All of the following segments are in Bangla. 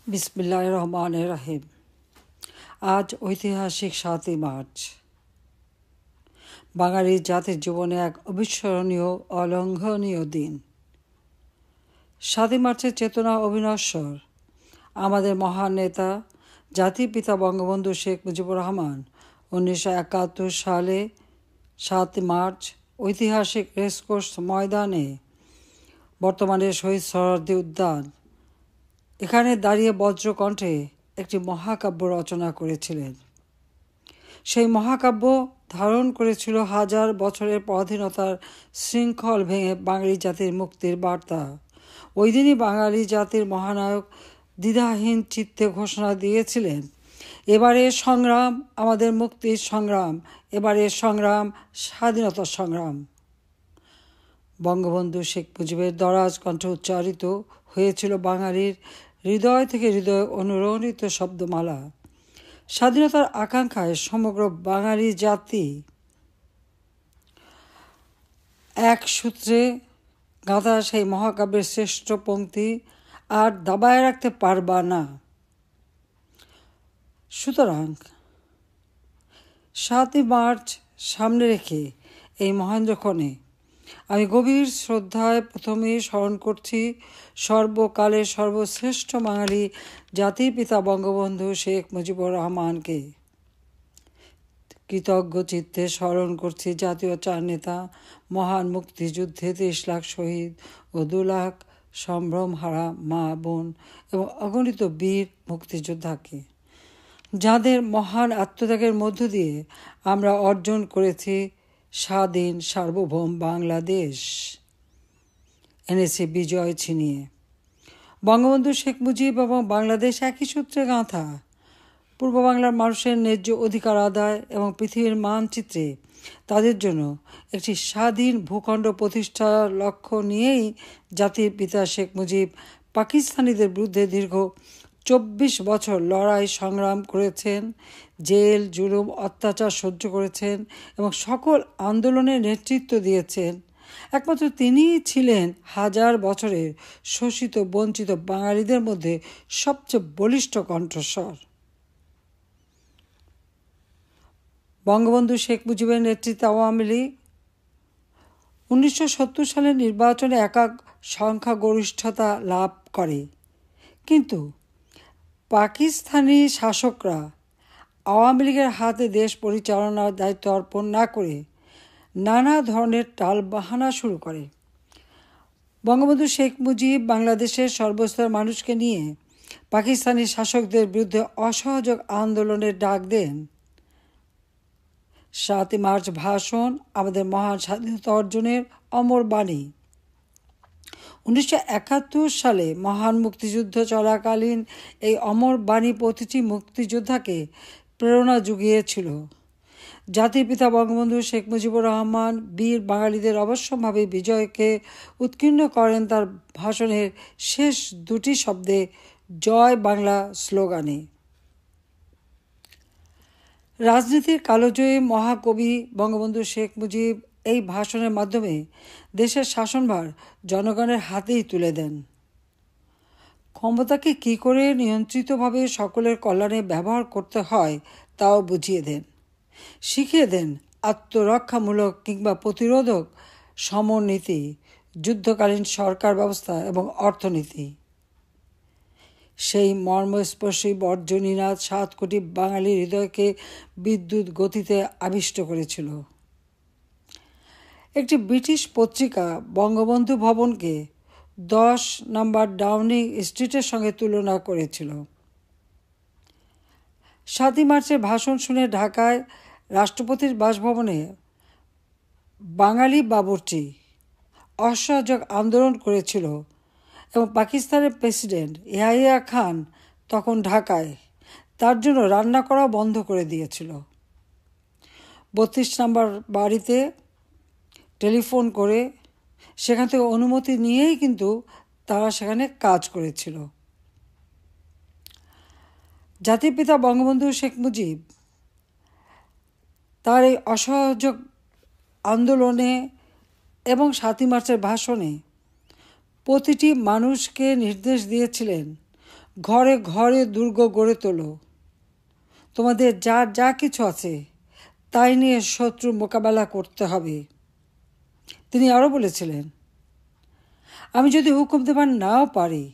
বিসমিল্লাহির রহমানির রহিম। আজ ঐতিহাসিক ৭ই মার্চ, বাঙালি জাতির জীবনে এক অবিস্মরণীয় অলঙ্ঘনীয় দিন। ৭ই মার্চের চেতনা অবিনশ্বর। আমাদের মহান নেতা জাতির পিতা বঙ্গবন্ধু শেখ মুজিবুর রহমান 1971 সালে ৭ই মার্চ ঐতিহাসিক রেসকোর্স ময়দানে, বর্তমানে শহীদ সোহরাওয়ার্দী উদ্যান, এখানে দাঁড়িয়ে বজ্রকণ্ঠে একটি মহাকাব্য রচনা করেছিলেন। সেই মহাকাব্য ধারণ করেছিল হাজার বছরের পরাধীনতার শৃঙ্খল ভেঙে বাঙালি জাতির মুক্তির বার্তা। ওই দিনই বাঙালি জাতির মহানায়ক দ্বিধাহীন চিত্তে ঘোষণা দিয়েছিলেন, এবারের সংগ্রাম আমাদের মুক্তির সংগ্রাম, এবারের সংগ্রাম স্বাধীনতার সংগ্রাম। বঙ্গবন্ধু শেখ মুজিবের দরাজ কণ্ঠে উচ্চারিত হয়েছিল বাঙালির হৃদয় থেকে হৃদয় অনুরণিত শব্দমালা। স্বাধীনতার আকাঙ্ক্ষায় সমগ্র বাঙালি জাতি এক সূত্রে গাঁথা সেই মহাকাব্যের শ্রেষ্ঠ পংক্তি আর দাবায় রাখতে পারবা না। সুতরাং ৭ই মার্চ সামনে রেখে এই মহেন্দ্রক্ষণে আমি গভীর শ্রদ্ধায় প্রথমেই স্মরণ করছি সর্বকালের সর্বশ্রেষ্ঠ বাঙালি জাতির পিতা বঙ্গবন্ধু শেখ মুজিবুর রহমানকে। কৃতজ্ঞ চিত্তে স্মরণ করছি জাতীয় চার নেতা, মহান মুক্তিযুদ্ধে ৩০ লাখ শহীদ ও ২ লাখ সম্ভ্রমহারা মা বোন এবং অগণিত বীর মুক্তিযোদ্ধাকে, যাদের মহান আত্মত্যাগের মধ্য দিয়ে আমরা অর্জন করেছি স্বাধীন সার্বভৌম বাংলাদেশ, এনেছে বিজয় ছিনিয়ে। বঙ্গবন্ধু শেখ মুজিব এবং বাংলাদেশ একই সূত্রে গাঁথা। পূর্ব বাংলার মানুষের ন্যায্য অধিকার আদায় এবং পৃথিবীর মানচিত্রে তাদের জন্য একটি স্বাধীন ভূখণ্ড প্রতিষ্ঠার লক্ষ্য নিয়েই জাতির পিতা শেখ মুজিব পাকিস্তানিদের বিরুদ্ধে দীর্ঘ ২৪ বছর লড়াই সংগ্রাম করেছেন, জেল জুলুম অত্যাচার সহ্য করেছেন এবং সকল আন্দোলনের নেতৃত্ব দিয়েছেন। একমাত্র তিনিই ছিলেন হাজার বছরের শোষিত বঞ্চিত বাঙালিদের মধ্যে সবচেয়ে বলিষ্ঠ কণ্ঠস্বর। বঙ্গবন্ধু শেখ মুজিবের নেতৃত্বে আওয়ামী লীগ 1970 সালের নির্বাচনে একক সংখ্যাগরিষ্ঠতা লাভ করে, কিন্তু পাকিস্তানি শাসকরা আওয়ামী লীগের হাতে দেশ পরিচালনার দায়িত্ব অর্পণ না করে নানা ধরনের টালবাহানা শুরু করে। বঙ্গবন্ধু শেখ মুজিব বাংলাদেশের সর্বস্তরের মানুষকে নিয়ে পাকিস্তানি শাসকদের বিরুদ্ধে অসহযোগ আন্দোলনের ডাক দেন। ৭ই মার্চ ভাষণ আমাদের মহান স্বাধীনতা অর্জনের অমর বাণী। 1971 সালে মহান মুক্তিযুদ্ধ চলাকালীন এই অমর বাণী প্রতিটি মুক্তিযোদ্ধাকে প্রেরণা জুগিয়েছিল। জাতির পিতা বঙ্গবন্ধু শেখ মুজিবুর রহমান বীর বাঙালিদের অবশ্যম্ভাবী বিজয়কে উৎকীর্ণ করেন তার ভাষণের শেষ দুটি শব্দে, জয় বাংলা স্লোগানে। রাজনীতির কালোজয়ী মহাকবি বঙ্গবন্ধু শেখ মুজিব এই ভাষণের মাধ্যমে দেশের শাসনভার জনগণের হাতেই তুলে দেন। ক্ষমতাকে কী করে নিয়ন্ত্রিতভাবে সকলের কল্যাণে ব্যবহার করতে হয় তাও বুঝিয়ে দেন, শিখিয়ে দেন আত্মরক্ষামূলক কিংবা প্রতিরোধক সমরনীতি, যুদ্ধকালীন সরকার ব্যবস্থা এবং অর্থনীতি। সেই মর্মস্পর্শী বর্জনীনাদ ৭ কোটি বাঙালির হৃদয়কে বিদ্যুৎ গতিতে আবিষ্ট করেছিল। একটি ব্রিটিশ পত্রিকা বঙ্গবন্ধু ভবনকে 10 নম্বর ডাউনিং স্ট্রিটের সঙ্গে তুলনা করেছিল। ৭ই মার্চের ভাষণ শুনে ঢাকায় রাষ্ট্রপতির বাসভবনে বাঙালি বাবুর্চি অসহযোগ আন্দোলন করেছিল এবং পাকিস্তানের প্রেসিডেন্ট ইয়াহিয়া খান তখন ঢাকায়, তার জন্য রান্না করা বন্ধ করে দিয়েছিল। 32 নম্বর বাড়িতে টেলিফোন করে সেখান থেকে অনুমতি নিয়েই কিন্তু তারা সেখানে কাজ করেছিল। জাতির পিতা বঙ্গবন্ধু শেখ মুজিব তার এই অসহযোগ আন্দোলনে এবং ৭ই মার্চের ভাষণে প্রতিটি মানুষকে নির্দেশ দিয়েছিলেন ঘরে ঘরে দুর্গ গড়ে তোলো, তোমাদের যার যা কিছু আছে তাই নিয়ে শত্রু মোকাবেলা করতে হবে। তিনি আরও বলেছিলেন, আমি যদি হুকুম দেবার নাও পারি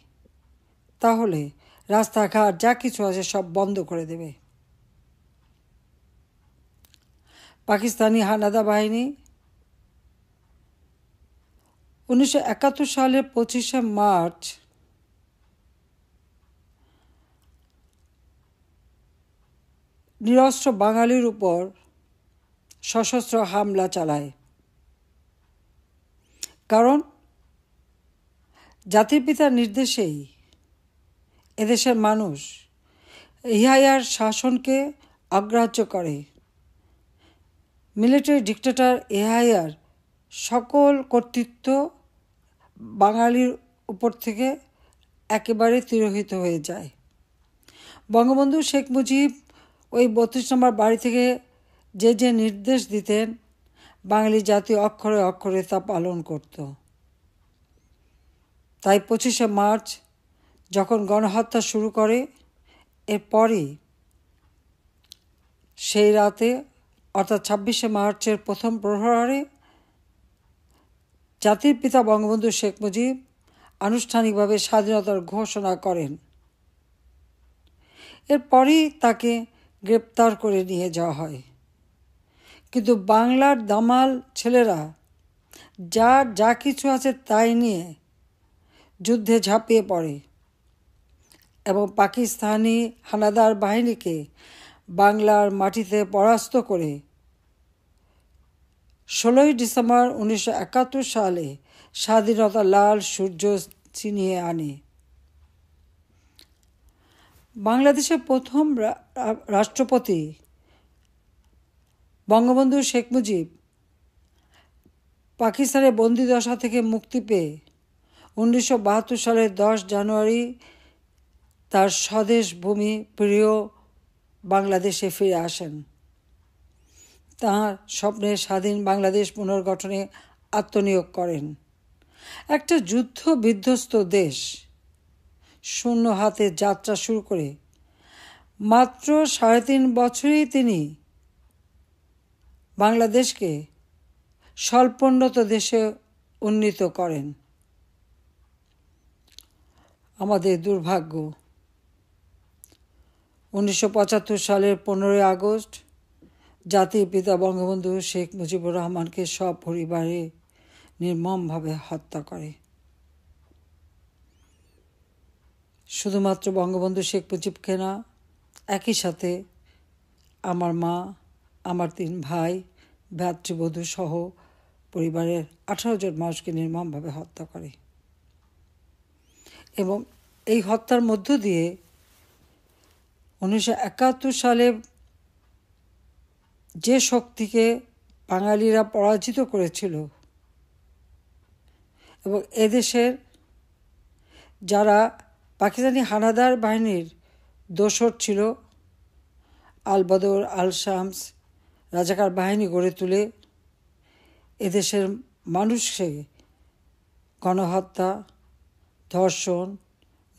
তাহলে রাস্তাঘাট যা কিছু আছে সব বন্ধ করে দেবে। পাকিস্তানি হানাদার বাহিনী 1971 সালের 25শে মার্চ নিরস্ত্র বাঙালির উপর সশস্ত্র হামলা চালায়। কারণ জাতির পিতার নির্দেশেই এদেশের মানুষ ইয়াহিয়ার শাসনকে অগ্রাহ্য করে। মিলিটারি ডিক্টেটর ইয়াহিয়ার সকল কর্তৃত্ব বাঙালির উপর থেকে একেবারে তিরোহিত হয়ে যায়। বঙ্গবন্ধু শেখ মুজিব ওই 32 নম্বর বাড়ি থেকে যে যে নির্দেশ দিতেন, বাঙালি জাতি অক্ষরে অক্ষরে তা পালন করত। তাই 25শে মার্চ যখন গণহত্যা শুরু করে, এরপরই সেই রাতে অর্থাৎ 26শে মার্চের প্রথম প্রহরে জাতির পিতা বঙ্গবন্ধু শেখ মুজিব আনুষ্ঠানিকভাবে স্বাধীনতার ঘোষণা করেন। এরপরই তাকে গ্রেপ্তার করে নিয়ে যাওয়া হয়। কিন্তু বাংলার দামাল ছেলেরা যার যা কিছু আছে তাই নিয়ে যুদ্ধে ঝাঁপিয়ে পড়ে এবং পাকিস্তানি হানাদার বাহিনীকে বাংলার মাটিতে পরাস্ত করে 16ই ডিসেম্বর 1971 সালে স্বাধীনতার লাল সূর্য ছিনিয়ে আনে। বাংলাদেশের প্রথম রাষ্ট্রপতি বঙ্গবন্ধু শেখ মুজিব পাকিস্তানের বন্দিদশা থেকে মুক্তি পেয়ে 1972 সালের 10 জানুয়ারি তার স্বদেশ ভূমি প্রিয় বাংলাদেশে ফিরে আসেন। তাঁর স্বপ্নের স্বাধীন বাংলাদেশ পুনর্গঠনে আত্মনিয়োগ করেন। একটা যুদ্ধ বিধ্বস্ত দেশ শূন্য হাতে যাত্রা শুরু করে মাত্র 3.5 বছরেই তিনি বাংলাদেশকে স্বল্পোন্নত দেশে উন্নীত করেন। আমাদের দুর্ভাগ্য, 1975 সালের 15ই আগস্ট জাতির পিতা বঙ্গবন্ধু শেখ মুজিবুর রহমানকে সপরিবারে নির্মমভাবে হত্যা করে। শুধুমাত্র বঙ্গবন্ধু শেখ মুজিবকে না, একই সাথে আমার মা, আমার 3 ভাই, ভ্রাতৃবধূ সহ পরিবারের 18 জন মানুষকে নির্মমভাবে হত্যা করে। এবং এই হত্যার মধ্য দিয়ে 1971 সালে যে শক্তিকে বাঙালিরা পরাজিত করেছিল এবং এদেশের যারা পাকিস্তানি হানাদার বাহিনীর দোসর ছিল, আল বদর, আল শামস রাজাকার বাহিনী গড়ে তুলে এদেশের মানুষকে গণহত্যা, ধর্ষণ,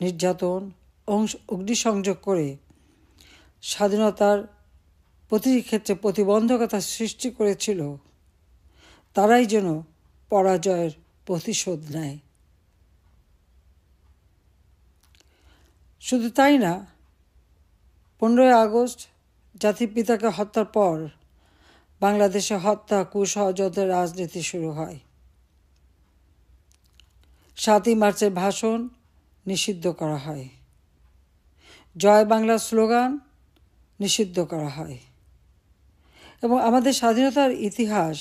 নির্যাতন, অগ্নিসংযোগ করে স্বাধীনতার প্রতিটি ক্ষেত্রে প্রতিবন্ধকতা সৃষ্টি করেছিল, তারাই যেন পরাজয়ের প্রতিশোধ নেয়। শুধু তাই না, 15ই আগস্ট জাতির পিতাকে হত্যার পর বাংলাদেশে হত্যা, কুষড়যন্ত্রের রাজনীতি শুরু হয়। 7ই মার্চের ভাষণ নিষিদ্ধ করা হয়। জয় বাংলা স্লোগান নিষিদ্ধ করা হয় এবং আমাদের স্বাধীনতার ইতিহাস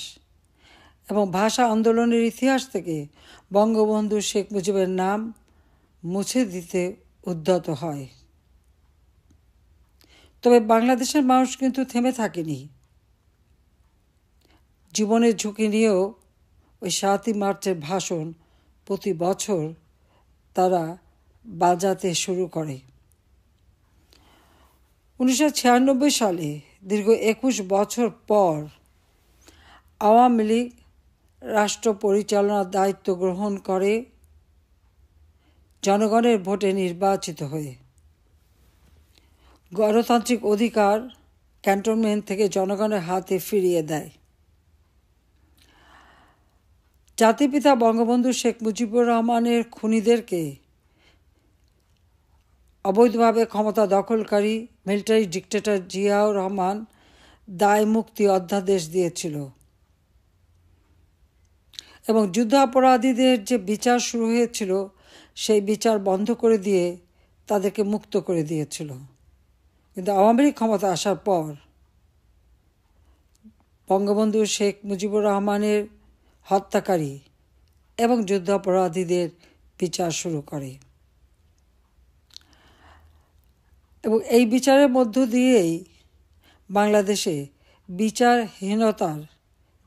এবং ভাষা আন্দোলনের ইতিহাস থেকে বঙ্গবন্ধু শেখ মুজিবের নাম মুছে দিতে উদ্যত হয়। তবে বাংলাদেশের মানুষ কিন্তু থেমে থাকেনি। জীবনের ঝুঁকি নিয়েও ওই 7ই মার্চের ভাষণ প্রতি বছর তারা বাজাতে শুরু করে। 1996 সালে দীর্ঘ 21 বছর পর আওয়ামী লীগ রাষ্ট্র পরিচালনার দায়িত্ব গ্রহণ করে জনগণের ভোটে নির্বাচিত হয়ে। গণতান্ত্রিক অধিকার ক্যান্টনমেন্ট থেকে জনগণের হাতে ফিরিয়ে দেয়। জাতিপিতা বঙ্গবন্ধু শেখ মুজিবুর রহমানের খুনিদেরকে অবৈধভাবে ক্ষমতা দখলকারী মিলিটারি ডিক্টেটর জিয়াউর রহমান দায় মুক্তি অধ্যাদেশ দিয়েছিল এবং যুদ্ধাপরাধীদের যে বিচার শুরু হয়েছিল সেই বিচার বন্ধ করে দিয়ে তাদেরকে মুক্ত করে দিয়েছিল। কিন্তু আওয়ামী লীগ ক্ষমতা আসার পর বঙ্গবন্ধু শেখ মুজিবুর রহমানের হত্যাকারী এবং যুদ্ধাপরাধীদের বিচার শুরু করে এবং এই বিচারের মধ্য দিয়েই বাংলাদেশে বিচারহীনতার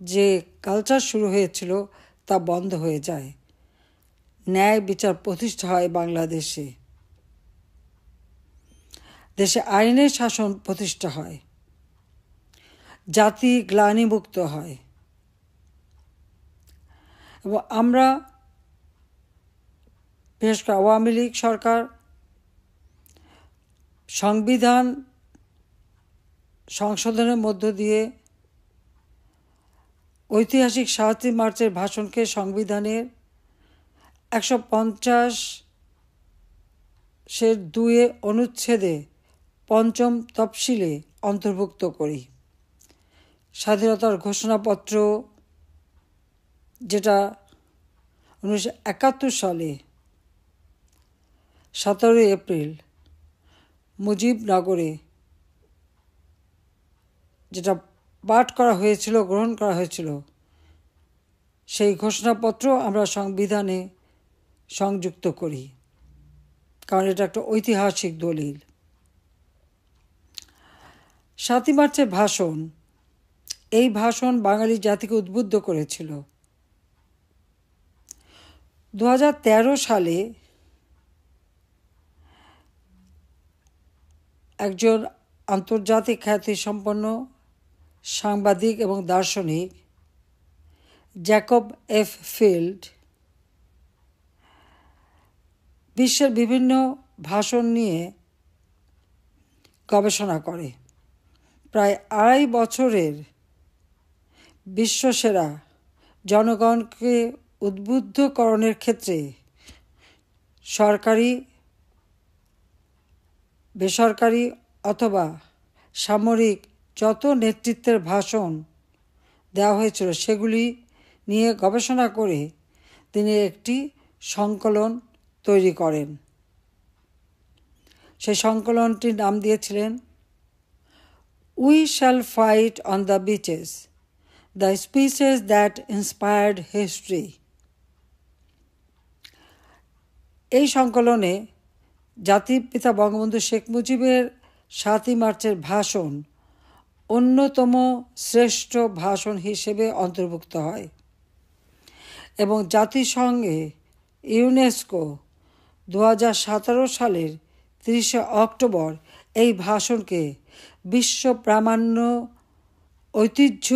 যে কালচার শুরু হয়েছিল তা বন্ধ হয়ে যায়। ন্যায় বিচার প্রতিষ্ঠা হয় বাংলাদেশে, দেশে আইনের শাসন প্রতিষ্ঠা হয়, জাতি গ্লানিমুক্ত হয় এবং আমরা বিশেষ করে আওয়ামী লীগ সরকার সংবিধান সংশোধনের মধ্য দিয়ে ঐতিহাসিক ৭ই মার্চের ভাষণকে সংবিধানের ১৫০(২) অনুচ্ছেদে ৫ম তফসিলে অন্তর্ভুক্ত করি। স্বাধীনতার ঘোষণাপত্র যেটা ১৯৭১ সালে ১৭ এপ্রিল মুজিবনগরে যেটা পাঠ করা হয়েছিল, গ্রহণ করা হয়েছিল, সেই ঘোষণাপত্র আমরা সংবিধানে সংযুক্ত করি, কারণ এটা একটা ঐতিহাসিক দলিল। ৭ই মার্চের ভাষণ, এই ভাষণ বাঙালি জাতিকে উদ্বুদ্ধ করেছিল। ২০১৩ সালে একজন আন্তর্জাতিক খ্যাতিসম্পন্ন সাংবাদিক এবং দার্শনিক জ্যাকব এফ ফিল্ড বিশ্বের বিভিন্ন ভাষণ নিয়ে গবেষণা করে। প্রায় ২.৫ বছরের বিশ্বসেরা জনগণকে উদ্বুদ্ধকরণের ক্ষেত্রে সরকারি, বেসরকারি অথবা সামরিক যত নেতৃত্বের ভাষণ দেওয়া হয়েছিল সেগুলি নিয়ে গবেষণা করে তিনি একটি সংকলন তৈরি করেন। সেই সংকলনটির নাম দিয়েছিলেন we shall fight on the beaches, the speeches that inspired history. এই সংকলনে জাতির পিতা বঙ্গবন্ধু শেখ মুজিবের ৭ই মার্চের ভাষণ অন্যতম শ্রেষ্ঠ ভাষণ হিসেবে অন্তর্ভুক্ত হয় এবং জাতিসংঘে ইউনেস্কো ২০১৭ সালের ৩০শে অক্টোবর এই ভাষণকে বিশ্ব প্রামাণ্য ঐতিহ্য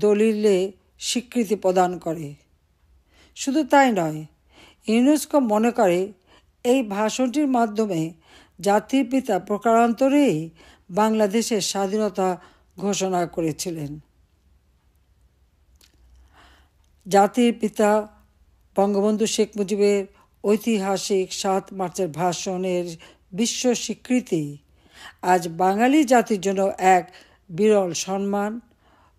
দলিলে স্বীকৃতি প্রদান করে। শুধু তাই নয়, ইউনেস্কো মনে করে এই ভাষণটির মাধ্যমে জাতির পিতা প্রকারান্তরেই বাংলাদেশের স্বাধীনতা ঘোষণা করেছিলেন। জাতির পিতা বঙ্গবন্ধু শেখ মুজিবের ঐতিহাসিক ৭ মার্চের ভাষণের বিশ্ব স্বীকৃতি আজ বাঙালি জাতির জন্য এক বিরল সম্মান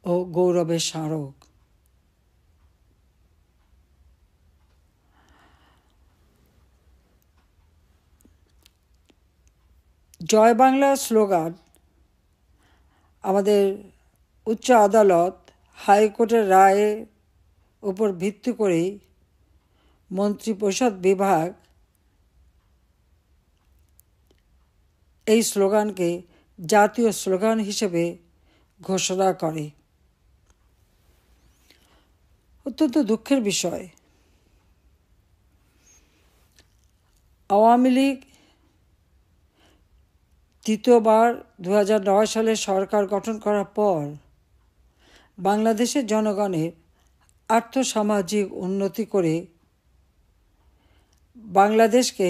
ও গৌরবের স্মারক। জয় বাংলা স্লোগান আমাদের উচ্চ আদালত হাইকোর্টের রায়ের উপর ভিত্তি করেই মন্ত্রিপরিষদ বিভাগ এই স্লোগানকে জাতীয় স্লোগান হিসেবে ঘোষণা করে। অত্যন্ত দুঃখের বিষয়, আওয়ামী লীগ দ্বিতীয়বার ২০০৯ সালে সরকার গঠন করার পর বাংলাদেশের জনগণের আর্থসামাজিক উন্নতি করে বাংলাদেশকে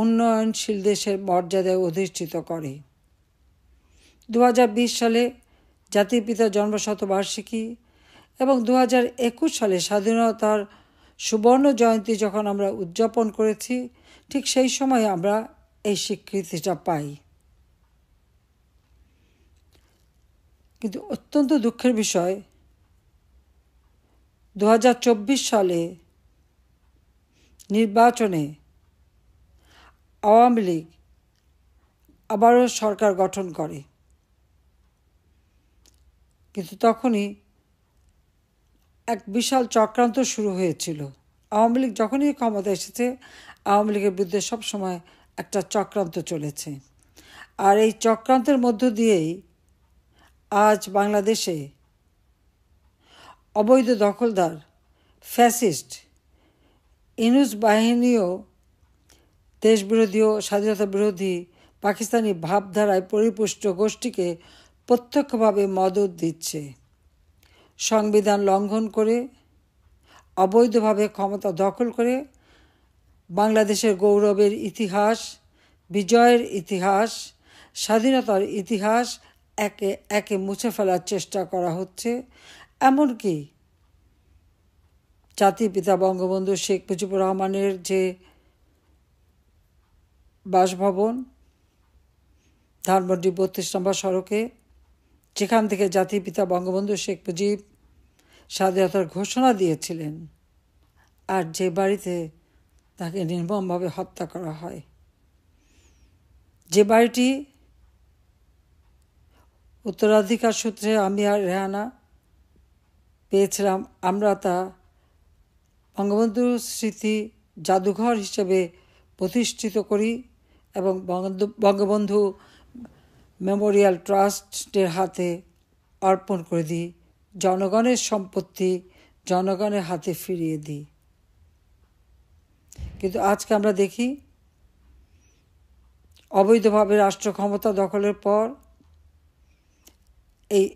উন্নয়নশীল দেশের মর্যাদায় অধিষ্ঠিত করে। 2020 সালে জাতির পিতার জন্মশতবার্ষিকী এবং 2021 সালে স্বাধীনতার সুবর্ণ জয়ন্তী যখন আমরা উদযাপন করেছি, ঠিক সেই সময় আমরা এই স্বীকৃতিটা পাই। কিন্তু অত্যন্ত দুঃখের বিষয়, 2024 সালে নির্বাচনে আওয়ামী লীগ আবারও সরকার গঠন করে, কিন্তু তখনই এক বিশাল চক্রান্ত শুরু হয়েছিল। আওয়ামী লীগ যখনই ক্ষমতা এসেছে, আওয়ামী লীগের বিরুদ্ধে সবসময় একটা চক্রান্ত চলেছে। আর এই চক্রান্তের মধ্য দিয়েই আজ বাংলাদেশে অবৈধ দখলদার ফ্যাসিস্ট ইউনূস বাহিনীও দেশবিরোধী ও স্বাধীনতা বিরোধী পাকিস্তানি ভাবধারায় পরিপুষ্ট গোষ্ঠীকে প্রত্যক্ষভাবে মদত দিচ্ছে। সংবিধান লঙ্ঘন করে অবৈধভাবে ক্ষমতা দখল করে বাংলাদেশের গৌরবের ইতিহাস, বিজয়ের ইতিহাস, স্বাধীনতার ইতিহাস একে একে মুছে ফেলার চেষ্টা করা হচ্ছে। এমনকি জাতির পিতা বঙ্গবন্ধু শেখ মুজিবুর রহমানের যে বাসভবন ধানমন্ডি 32 নম্বর সড়কে, যেখান থেকে জাতির পিতা বঙ্গবন্ধু শেখ মুজিব স্বাধীনতার ঘোষণা দিয়েছিলেন, আর যে বাড়িতে তাকে নির্মমভাবে হত্যা করা হয়, যে বাড়িটি উত্তরাধিকার সূত্রে আমি আর রেহানা পেয়েছিলাম, আমরা তা বঙ্গবন্ধু স্মৃতি জাদুঘর হিসেবে প্রতিষ্ঠিত করি এবং বঙ্গবন্ধু মেমোরিয়াল ট্রাস্টের হাতে অর্পণ করে দিই। জনগণের সম্পত্তি জনগণের হাতে ফিরিয়ে দিই। কিন্তু আজকে আমরা দেখি অবৈধভাবে রাষ্ট্র ক্ষমতা দখলের পর এই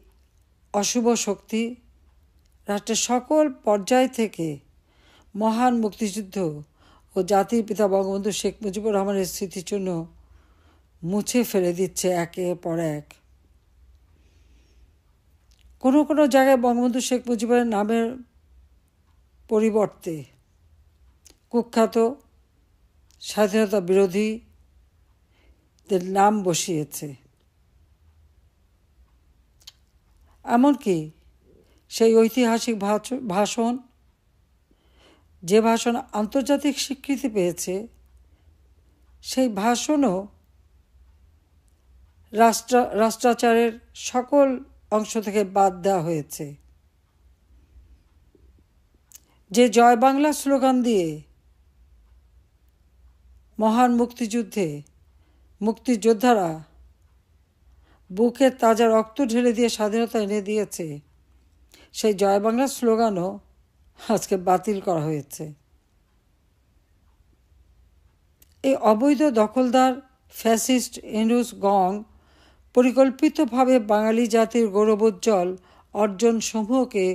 অশুভ শক্তি রাষ্ট্রের সকল পর্যায় থেকে মহান মুক্তিযুদ্ধ ও জাতির পিতা বঙ্গবন্ধু শেখ মুজিবুর রহমানের স্মৃতিচিহ্ন মুছে ফেলে দিচ্ছে একের পর এক। কোনো কোনো জায়গায় বঙ্গবন্ধু শেখ মুজিবের নামের পরিবর্তে কুখ্যাত স্বাধীনতা বিরোধীদের নাম বসিয়েছে। এমনকি সেই ঐতিহাসিক ভাষণ, যে ভাষণ আন্তর্জাতিক স্বীকৃতি পেয়েছে, সেই ভাষণও রাষ্ট্রাচারের সকল অংশ থেকে বাদ দেওয়া হয়েছে। যে জয় বাংলা স্লোগান দিয়ে মহান মুক্তিযুদ্ধে মুক্তিযোদ্ধারা বুকের তাজা রক্ত ঢেলে দিয়ে স্বাধীনতা এনে দিয়েছে, সেই জয় বাংলা স্লোগানও আজকে বাতিল করা হয়েছে। এই অবৈধ দখলদার ফ্যাসিস্ট ইউনূস গং পরিকল্পিতভাবে বাঙালি জাতির গৌরবোজ্জ্বল অর্জনসমূহকে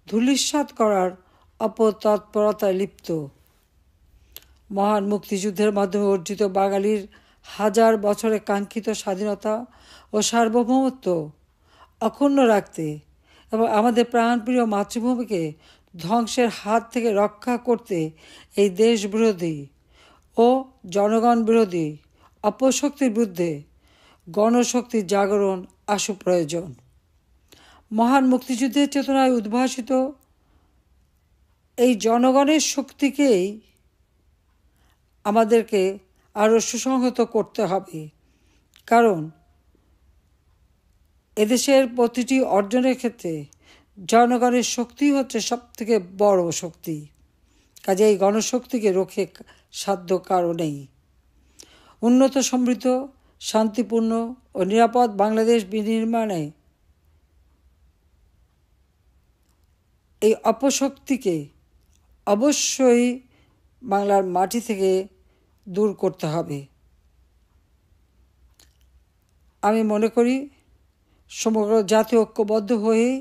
ধূলিসাৎ করার অপতৎপরতায় লিপ্ত। মহান মুক্তিযুদ্ধের মাধ্যমে অর্জিত বাঙালির হাজার বছরে কাঙ্ক্ষিত স্বাধীনতা ও সার্বভৌমত্ব অক্ষুণ্ণ রাখতে এবং আমাদের প্রাণপ্রিয় মাতৃভূমিকে ধ্বংসের হাত থেকে রক্ষা করতে এই দেশবিরোধী ও জনগণ বিরোধী অপশক্তির বিরুদ্ধে গণশক্তির জাগরণ আশু প্রয়োজন। মহান মুক্তিযুদ্ধের চেতনায় উদ্ভাসিত এই জনগণের শক্তিকেই আমাদেরকে আরও সুসংহত করতে হবে, কারণ এদেশের প্রতিটি অর্জনের ক্ষেত্রে জনগণের শক্তি হচ্ছে সবথেকে বড় শক্তি। কাজে এই গণশক্তিকে রক্ষে সাধ্য কারও নেই। উন্নত, সমৃদ্ধ, শান্তিপূর্ণ ও নিরাপদ বাংলাদেশ বিনির্মাণে এই অপশক্তিকে অবশ্যই বাংলার মাটি থেকে দূর করতে হবে। আমি মনে করি সমগ্র জাতি ঐক্যবদ্ধ হয়েই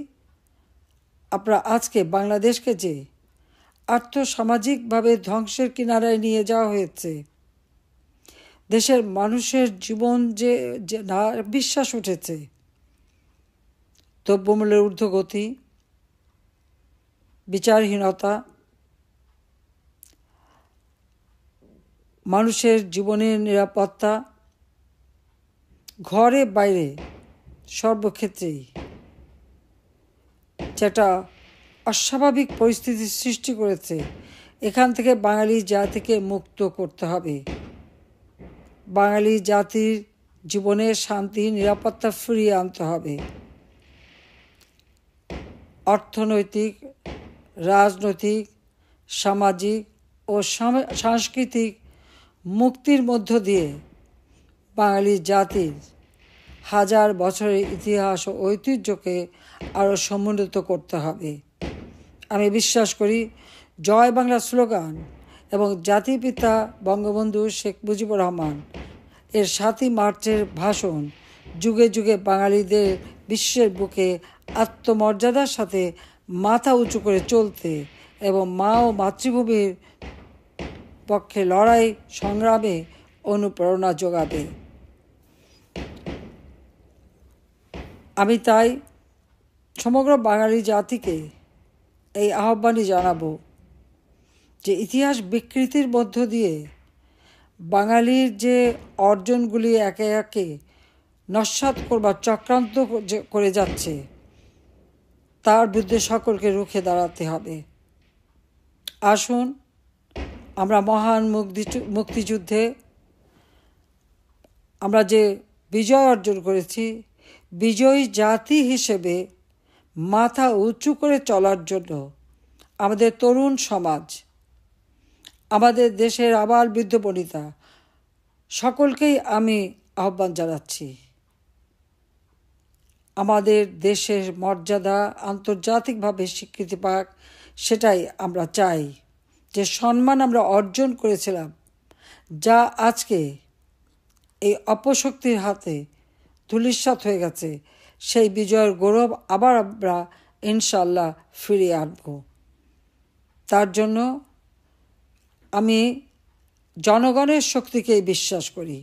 আমরা আজকে বাংলাদেশকে যে আর্থসামাজিকভাবে ধ্বংসের কিনারায় নিয়ে যাওয়া হয়েছে, দেশের মানুষের জীবন যে না বিশ্বাস উঠেছে, দ্রব্যমূল্যের ঊর্ধ্বগতি, বিচারহীনতা, মানুষের জীবনের নিরাপত্তা, ঘরে বাইরে সর্বক্ষেত্রেই যেটা অস্বাভাবিক পরিস্থিতির সৃষ্টি করেছে, এখান থেকে বাঙালি জাতিকে মুক্ত করতে হবে। বাঙালি জাতির জীবনের শান্তি নিরাপত্তা ফিরিয়ে আনতে হবে। অর্থনৈতিক, রাজনৈতিক, সামাজিক ও সাংস্কৃতিক মুক্তির মধ্য দিয়ে বাঙালি জাতির হাজার বছরের ইতিহাস ও ঐতিহ্যকে আরও সমুন্নত করতে হবে। আমি বিশ্বাস করি জয় বাংলা স্লোগান এবং জাতিপিতা বঙ্গবন্ধু শেখ মুজিবুর রহমান এর 7ই মার্চের ভাষণ যুগে যুগে বাঙালিদের বিশ্বের বুকে আত্মমর্যাদার সাথে মাথা উঁচু করে চলতে এবং মা ও মাতৃভূমির পক্ষে লড়াই সংগ্রামে অনুপ্রেরণা যোগাবে। আমি তাই সমগ্র বাঙালি জাতিকে এই আহ্বানই জানাবো যে ইতিহাস বিকৃতির মধ্য দিয়ে বাঙালির যে অর্জনগুলি একে একে নস্যাৎ করবার চক্রান্ত করে যাচ্ছে, তার বিরুদ্ধে সকলকে রুখে দাঁড়াতে হবে। আসুন আমরা মহান মুক্তিযুদ্ধে আমরা যে বিজয় অর্জন করেছি, বিজয়ী জাতি হিসেবে মাথা উঁচু করে চলার জন্য আমাদের তরুণ সমাজ, আমাদের দেশের আবাল বৃদ্ধ বনিতা সকলকেই আমি আহ্বান জানাচ্ছি। আমাদের দেশের মর্যাদা আন্তর্জাতিকভাবে স্বীকৃতি পাক, সেটাই আমরা চাই। যে সম্মান আমরা অর্জন করেছিলাম, যা আজকে এই অপশক্তির হাতে ধূলিসাৎ হয়ে গেছে, সেই বিজয়ের গৌরব আবার আমরা ইনশাল্লাহ ফিরিয়ে আনব। তার জন্য আমি জনগণের শক্তিকেই বিশ্বাস করি,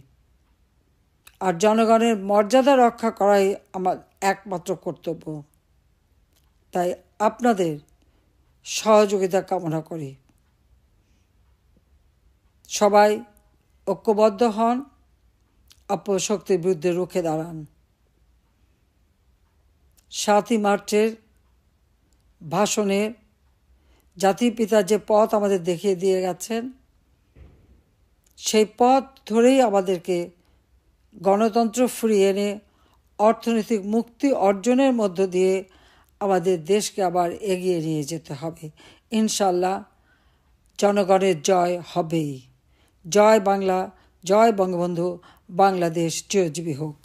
আর জনগণের মর্যাদা রক্ষা করাই আমার একমাত্র কর্তব্য। তাই আপনাদের সহযোগিতা কামনা করি। সবাই ঐক্যবদ্ধ হন, অপশক্তির বিরুদ্ধে রুখে দাঁড়ান। 7ই মার্চের ভাষণে জাতির পিতা যে পথ আমাদের দেখিয়ে দিয়ে গেছেন, সেই পথ ধরেই আমাদেরকে গণতন্ত্র ফিরিয়ে এনে অর্থনৈতিক মুক্তি অর্জনের মধ্য দিয়ে আমাদের দেশকে আবার এগিয়ে নিয়ে যেতে হবে। ইনশাল্লাহ জনগণের জয় হবেই। জয় বাংলা, জয় বঙ্গবন্ধু, বাংলাদেশ চিরজীবী হোক।